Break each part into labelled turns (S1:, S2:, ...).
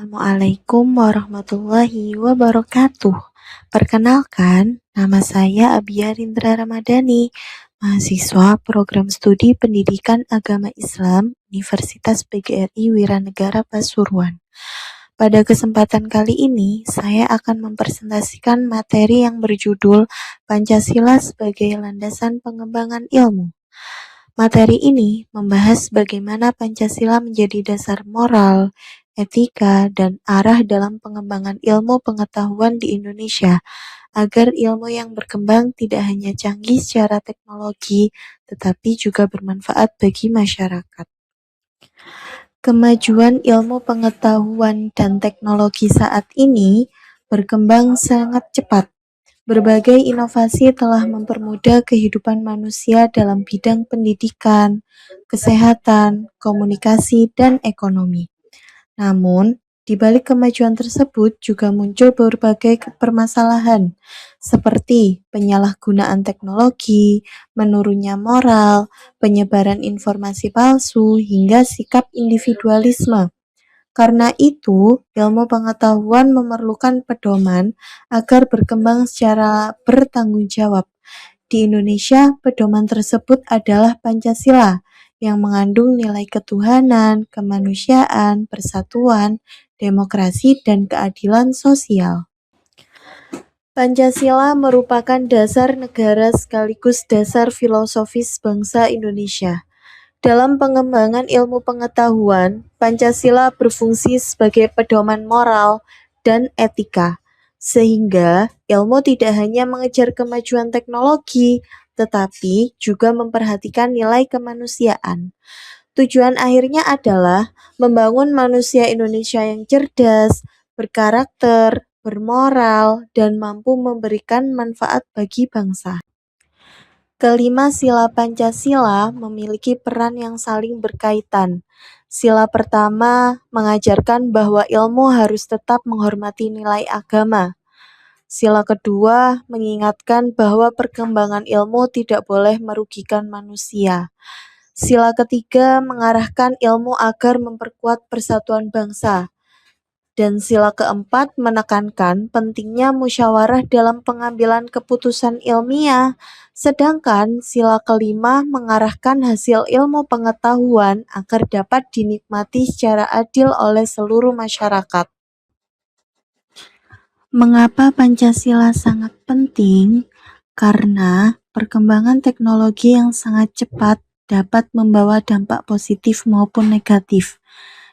S1: Assalamualaikum warahmatullahi wabarakatuh. Perkenalkan, nama saya Abia Rindra Ramadhani, mahasiswa Program Studi Pendidikan Agama Islam Universitas PGRI Wiranegara Pasuruan. Pada kesempatan kali ini, saya akan mempresentasikan materi yang berjudul Pancasila sebagai Landasan Pengembangan Ilmu. Materi ini membahas bagaimana Pancasila menjadi dasar moral, etika, dan arah dalam pengembangan ilmu pengetahuan di Indonesia, agar ilmu yang berkembang tidak hanya canggih secara teknologi, tetapi juga bermanfaat bagi masyarakat. Kemajuan ilmu pengetahuan dan teknologi saat ini berkembang sangat cepat. Berbagai inovasi telah mempermudah kehidupan manusia dalam bidang pendidikan, kesehatan, komunikasi, dan ekonomi. Namun, di balik kemajuan tersebut juga muncul berbagai permasalahan, seperti penyalahgunaan teknologi, menurunnya moral, penyebaran informasi palsu, hingga sikap individualisme. Karena itu, ilmu pengetahuan memerlukan pedoman agar berkembang secara bertanggung jawab. Di Indonesia, pedoman tersebut adalah Pancasila, yang mengandung nilai ketuhanan, kemanusiaan, persatuan, demokrasi, dan keadilan sosial. Pancasila merupakan dasar negara sekaligus dasar filosofis bangsa Indonesia. Dalam pengembangan ilmu pengetahuan, Pancasila berfungsi sebagai pedoman moral dan etika, sehingga ilmu tidak hanya mengejar kemajuan teknologi, tetapi juga memperhatikan nilai kemanusiaan. Tujuan akhirnya adalah membangun manusia Indonesia yang cerdas, berkarakter, bermoral, dan mampu memberikan manfaat bagi bangsa. Kelima sila Pancasila memiliki peran yang saling berkaitan. Sila pertama mengajarkan bahwa ilmu harus tetap menghormati nilai agama. Sila kedua mengingatkan bahwa perkembangan ilmu tidak boleh merugikan manusia. Sila ketiga mengarahkan ilmu agar memperkuat persatuan bangsa. Dan sila keempat menekankan pentingnya musyawarah dalam pengambilan keputusan ilmiah, sedangkan sila kelima mengarahkan hasil ilmu pengetahuan agar dapat dinikmati secara adil oleh seluruh masyarakat. Mengapa Pancasila sangat penting? Karena perkembangan teknologi yang sangat cepat dapat membawa dampak positif maupun negatif.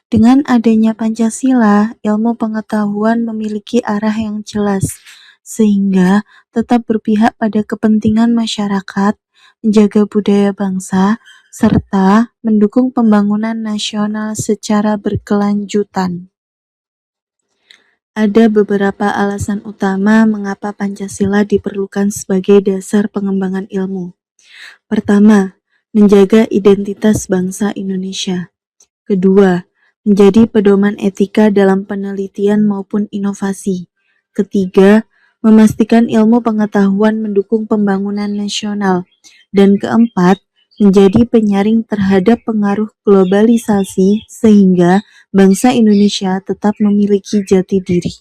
S1: Dengan adanya Pancasila, ilmu pengetahuan memiliki arah yang jelas, sehingga tetap berpihak pada kepentingan masyarakat, menjaga budaya bangsa, serta mendukung pembangunan nasional secara berkelanjutan. Ada beberapa alasan utama mengapa Pancasila diperlukan sebagai dasar pengembangan ilmu. Pertama, menjaga identitas bangsa Indonesia. Kedua, menjadi pedoman etika dalam penelitian maupun inovasi. Ketiga, memastikan ilmu pengetahuan mendukung pembangunan nasional. Dan keempat, menjadi penyaring terhadap pengaruh globalisasi sehingga bangsa Indonesia tetap memiliki jati diri.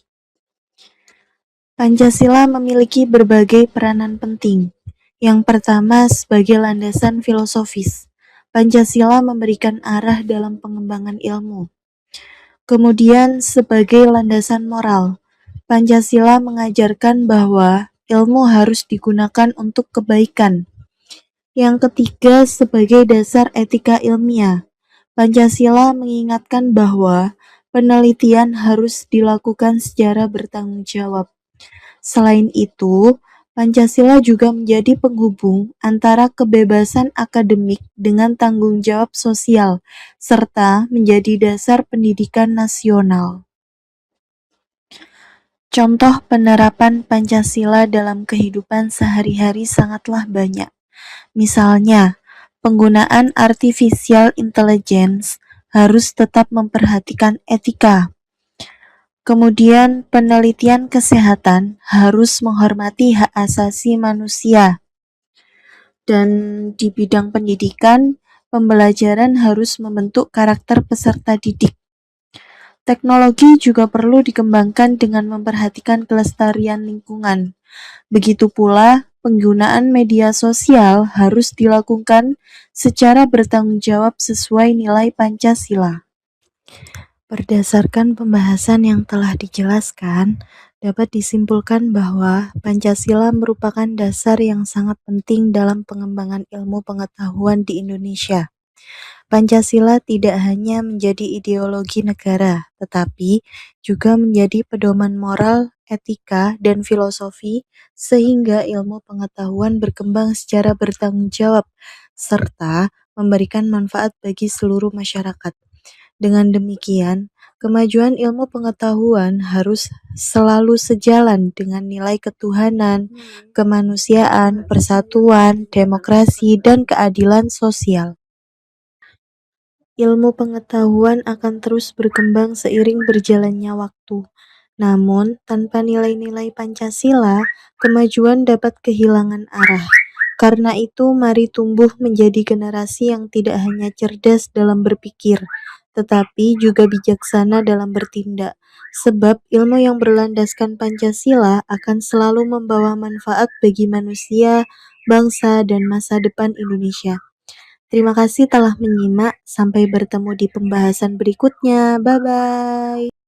S1: Pancasila memiliki berbagai peranan penting. Yang pertama, sebagai landasan filosofis, Pancasila memberikan arah dalam pengembangan ilmu. Kemudian, sebagai landasan moral, Pancasila mengajarkan bahwa ilmu harus digunakan untuk kebaikan. Yang ketiga, sebagai dasar etika ilmiah, Pancasila mengingatkan bahwa penelitian harus dilakukan secara bertanggung jawab. Selain itu, Pancasila juga menjadi penghubung antara kebebasan akademik dengan tanggung jawab sosial, serta menjadi dasar pendidikan nasional. Contoh penerapan Pancasila dalam kehidupan sehari-hari sangatlah banyak. Misalnya, penggunaan artificial intelligence harus tetap memperhatikan etika. Kemudian, penelitian kesehatan harus menghormati hak asasi manusia. Dan di bidang pendidikan, pembelajaran harus membentuk karakter peserta didik. Teknologi juga perlu dikembangkan dengan memperhatikan kelestarian lingkungan. Begitu pula, penggunaan media sosial harus dilakukan secara bertanggung jawab sesuai nilai Pancasila. Berdasarkan pembahasan yang telah dijelaskan, dapat disimpulkan bahwa Pancasila merupakan dasar yang sangat penting dalam pengembangan ilmu pengetahuan di Indonesia. Pancasila tidak hanya menjadi ideologi negara, tetapi juga menjadi pedoman moral, etika, dan filosofi sehingga ilmu pengetahuan berkembang secara bertanggung jawab serta memberikan manfaat bagi seluruh masyarakat. Dengan demikian, kemajuan ilmu pengetahuan harus selalu sejalan dengan nilai ketuhanan, kemanusiaan, persatuan, demokrasi, dan keadilan sosial. Ilmu pengetahuan akan terus berkembang seiring berjalannya waktu. Namun, tanpa nilai-nilai Pancasila, kemajuan dapat kehilangan arah. Karena itu, mari tumbuh menjadi generasi yang tidak hanya cerdas dalam berpikir, tetapi juga bijaksana dalam bertindak. Sebab ilmu yang berlandaskan Pancasila akan selalu membawa manfaat bagi manusia, bangsa, dan masa depan Indonesia. Terima kasih telah menyimak. Sampai bertemu di pembahasan berikutnya. Bye bye.